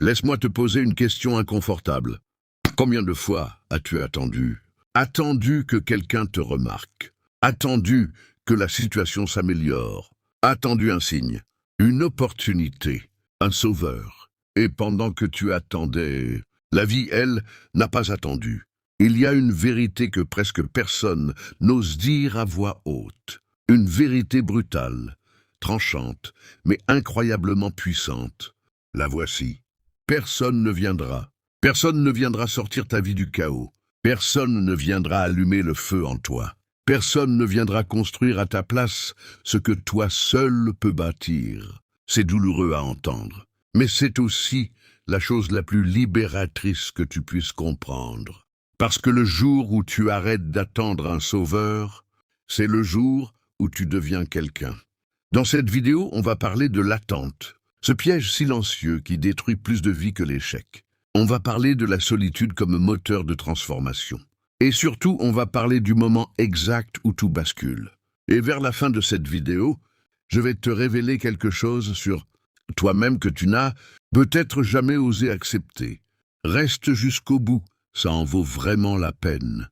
Laisse-moi te poser une question inconfortable. Combien de fois as-tu attendu? Attendu que quelqu'un te remarque. Attendu que la situation s'améliore. Attendu un signe, une opportunité, un sauveur. Et pendant que tu attendais, la vie, elle, n'a pas attendu. Il y a une vérité que presque personne n'ose dire à voix haute. Une vérité brutale, tranchante, mais incroyablement puissante. La voici. Personne ne viendra. Personne ne viendra sortir ta vie du chaos. Personne ne viendra allumer le feu en toi. Personne ne viendra construire à ta place ce que toi seul peux bâtir. C'est douloureux à entendre, mais c'est aussi la chose la plus libératrice que tu puisses comprendre. Parce que le jour où tu arrêtes d'attendre un sauveur, c'est le jour où tu deviens quelqu'un. Dans cette vidéo, on va parler de l'attente, ce piège silencieux qui détruit plus de vies que l'échec. On va parler de la solitude comme moteur de transformation. Et surtout, on va parler du moment exact où tout bascule. Et vers la fin de cette vidéo, je vais te révéler quelque chose sur toi-même que tu n'as peut-être jamais osé accepter. Reste jusqu'au bout, ça en vaut vraiment la peine.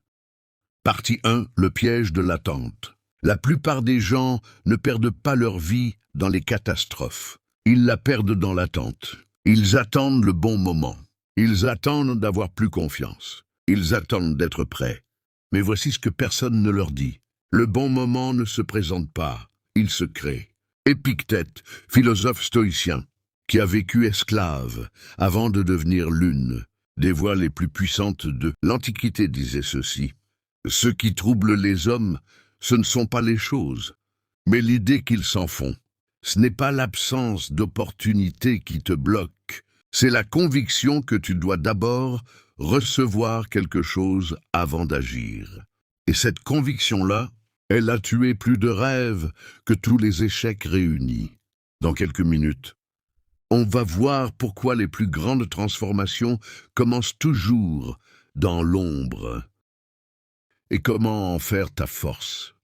Partie 1, le piège de l'attente. La plupart des gens ne perdent pas leur vie dans les catastrophes. Ils la perdent dans l'attente. Ils attendent le bon moment. Ils attendent d'avoir plus confiance. Ils attendent d'être prêts. Mais voici ce que personne ne leur dit. Le bon moment ne se présente pas, il se crée. Épictète, philosophe stoïcien, qui a vécu esclave avant de devenir l'une des voix les plus puissantes de l'Antiquité, disait ceci. Ce qui trouble les hommes, ce ne sont pas les choses, mais l'idée qu'ils s'en font. Ce n'est pas l'absence d'opportunité qui te bloque, c'est la conviction que tu dois d'abord recevoir quelque chose avant d'agir. Et cette conviction-là, elle a tué plus de rêves que tous les échecs réunis. Dans quelques minutes, on va voir pourquoi les plus grandes transformations commencent toujours dans l'ombre et comment en faire ta force.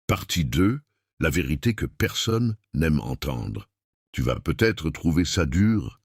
Partie 2, la vérité que personne n'aime entendre. Tu vas peut-être trouver ça dur,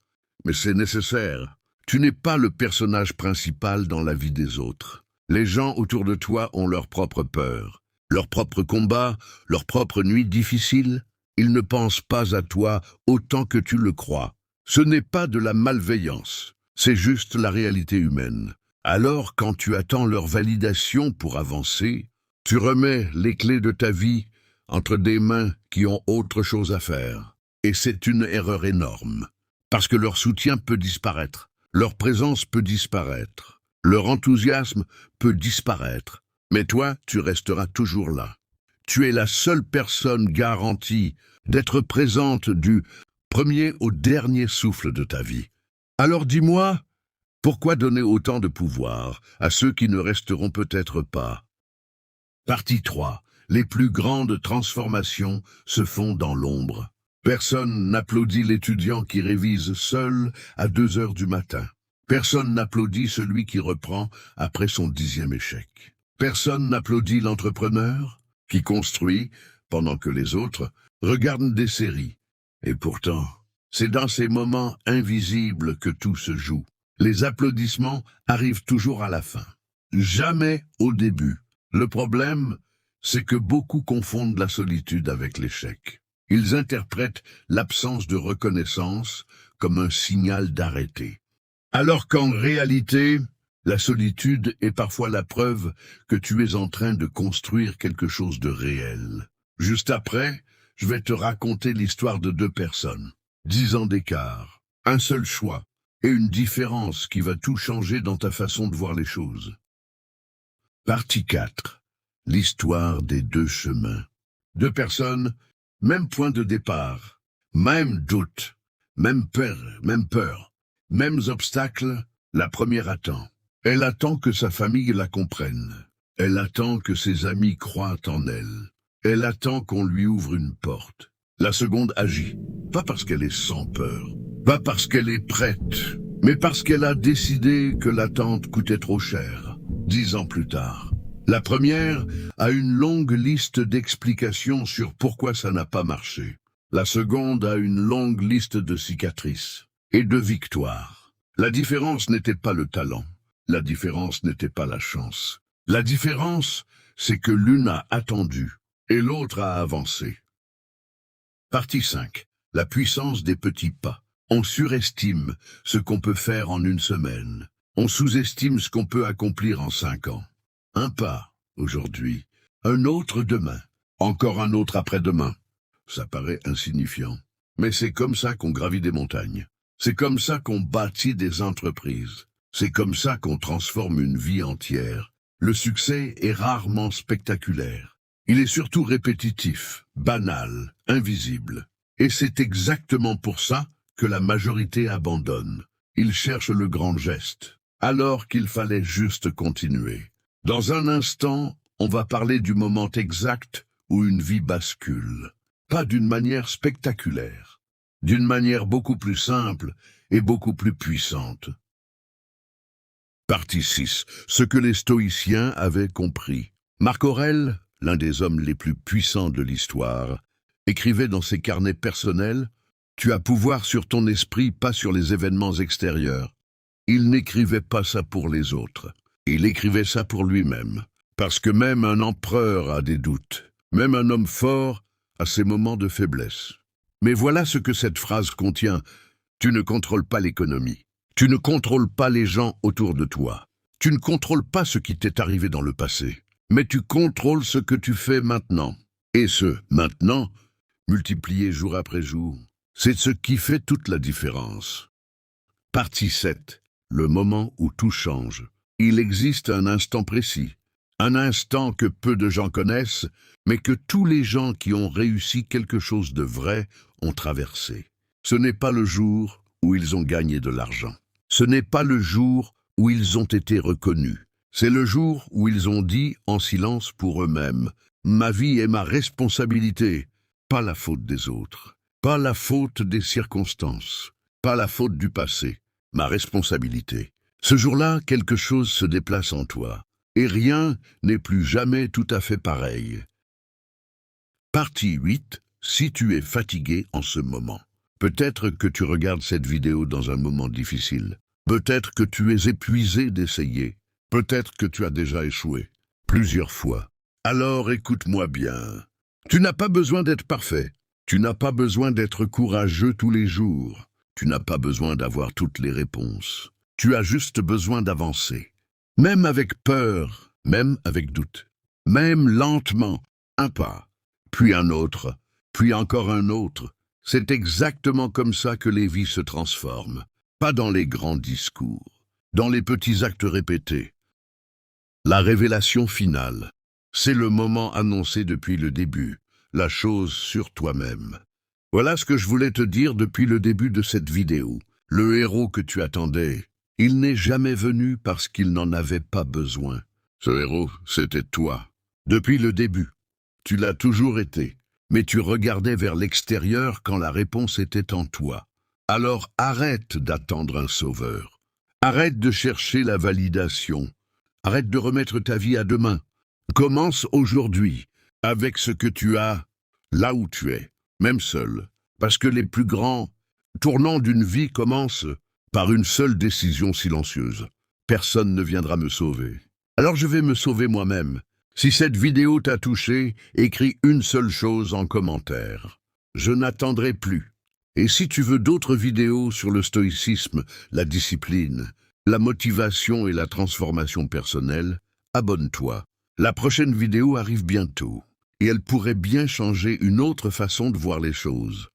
mais c'est nécessaire. Tu n'es pas le personnage principal dans la vie des autres. Les gens autour de toi ont leur propre peur, leurs propres combats, leurs propres nuits difficiles. Ils ne pensent pas à toi autant que tu le crois. Ce n'est pas de la malveillance, c'est juste la réalité humaine. Alors, quand tu attends leur validation pour avancer, tu remets les clés de ta vie entre des mains qui ont autre chose à faire. Et c'est une erreur énorme, parce que leur soutien peut disparaître, leur présence peut disparaître, leur enthousiasme peut disparaître, mais toi, tu resteras toujours là. Tu es la seule personne garantie d'être présente du premier au dernier souffle de ta vie. Alors dis-moi, pourquoi donner autant de pouvoir à ceux qui ne resteront peut-être pas? Partie 3. Les plus grandes transformations se font dans l'ombre. Personne n'applaudit l'étudiant qui révise seul à 2 heures du matin. Personne n'applaudit celui qui reprend après son 10e échec. Personne n'applaudit l'entrepreneur qui construit pendant que les autres regardent des séries. Et pourtant, c'est dans ces moments invisibles que tout se joue. Les applaudissements arrivent toujours à la fin, jamais au début. Le problème, c'est que beaucoup confondent la solitude avec l'échec. Ils interprètent l'absence de reconnaissance comme un signal d'arrêter. Alors qu'en réalité, la solitude est parfois la preuve que tu es en train de construire quelque chose de réel. Juste après, je vais te raconter l'histoire de 2 personnes. 10 ans d'écart, un seul choix et une différence qui va tout changer dans ta façon de voir les choses. Partie 4. L'histoire des 2 chemins. 2 personnes, même point de départ, même doute, même peur, mêmes obstacles. La première attend. Elle attend que sa famille la comprenne. Elle attend que ses amis croient en elle. Elle attend qu'on lui ouvre une porte. La seconde agit, pas parce qu'elle est sans peur, pas parce qu'elle est prête, mais parce qu'elle a décidé que l'attente coûtait trop cher. 10 ans plus tard, la première a une longue liste d'explications sur pourquoi ça n'a pas marché. La seconde a une longue liste de cicatrices et de victoires. La différence n'était pas le talent. La différence n'était pas la chance. La différence, c'est que l'une a attendu et l'autre a avancé. Partie 5. La puissance des petits pas. On surestime ce qu'on peut faire en une semaine. On sous-estime ce qu'on peut accomplir en 5 ans. Un pas, aujourd'hui. Un autre demain. Encore un autre après-demain. Ça paraît insignifiant. Mais c'est comme ça qu'on gravit des montagnes. C'est comme ça qu'on bâtit des entreprises. C'est comme ça qu'on transforme une vie entière. Le succès est rarement spectaculaire. Il est surtout répétitif, banal, invisible. Et c'est exactement pour ça que la majorité abandonne. Ils cherchent le grand geste, alors qu'il fallait juste continuer. Dans un instant, on va parler du moment exact où une vie bascule. Pas d'une manière spectaculaire, d'une manière beaucoup plus simple et beaucoup plus puissante. Partie 6. Ce que les stoïciens avaient compris. Marc Aurèle, l'un des hommes les plus puissants de l'histoire, écrivait dans ses carnets personnels « Tu as pouvoir sur ton esprit, pas sur les événements extérieurs ». Il n'écrivait pas ça pour les autres. Il écrivait ça pour lui-même. Parce que même un empereur a des doutes. Même un homme fort a ses moments de faiblesse. Mais voilà ce que cette phrase contient. Tu ne contrôles pas l'économie. Tu ne contrôles pas les gens autour de toi. Tu ne contrôles pas ce qui t'est arrivé dans le passé. Mais tu contrôles ce que tu fais maintenant. Et ce « maintenant », multiplié jour après jour, c'est ce qui fait toute la différence. Partie 7. Le moment où tout change. Il existe un instant précis. Un instant que peu de gens connaissent, mais que tous les gens qui ont réussi quelque chose de vrai ont traversé. Ce n'est pas le jour où ils ont gagné de l'argent. Ce n'est pas le jour où ils ont été reconnus. C'est le jour où ils ont dit en silence pour eux-mêmes « Ma vie est ma responsabilité », pas la faute des autres, pas la faute des circonstances, pas la faute du passé, ma responsabilité. Ce jour-là, quelque chose se déplace en toi, et rien n'est plus jamais tout à fait pareil. Partie 8. Si tu es fatigué en ce moment. Peut-être que tu regardes cette vidéo dans un moment difficile. Peut-être que tu es épuisé d'essayer. Peut-être que tu as déjà échoué. Plusieurs fois. Alors écoute-moi bien. Tu n'as pas besoin d'être parfait. Tu n'as pas besoin d'être courageux tous les jours. Tu n'as pas besoin d'avoir toutes les réponses. Tu as juste besoin d'avancer. Même avec peur, même avec doute. Même lentement, un pas, puis un autre, puis encore un autre. C'est exactement comme ça que les vies se transforment. Pas dans les grands discours, dans les petits actes répétés. La révélation finale, c'est le moment annoncé depuis le début, la chose sur toi-même. Voilà ce que je voulais te dire depuis le début de cette vidéo. Le héros que tu attendais, il n'est jamais venu parce qu'il n'en avait pas besoin. Ce héros, c'était toi. Depuis le début, tu l'as toujours été. Mais tu regardais vers l'extérieur quand la réponse était en toi. Alors arrête d'attendre un sauveur. Arrête de chercher la validation. Arrête de remettre ta vie à demain. Commence aujourd'hui, avec ce que tu as, là où tu es, même seul. Parce que les plus grands tournants d'une vie commencent par une seule décision silencieuse. Personne ne viendra me sauver. Alors je vais me sauver moi-même. Si cette vidéo t'a touché, écris une seule chose en commentaire. Je n'attendrai plus. Et si tu veux d'autres vidéos sur le stoïcisme, la discipline, la motivation et la transformation personnelle, abonne-toi. La prochaine vidéo arrive bientôt, et elle pourrait bien changer une autre façon de voir les choses.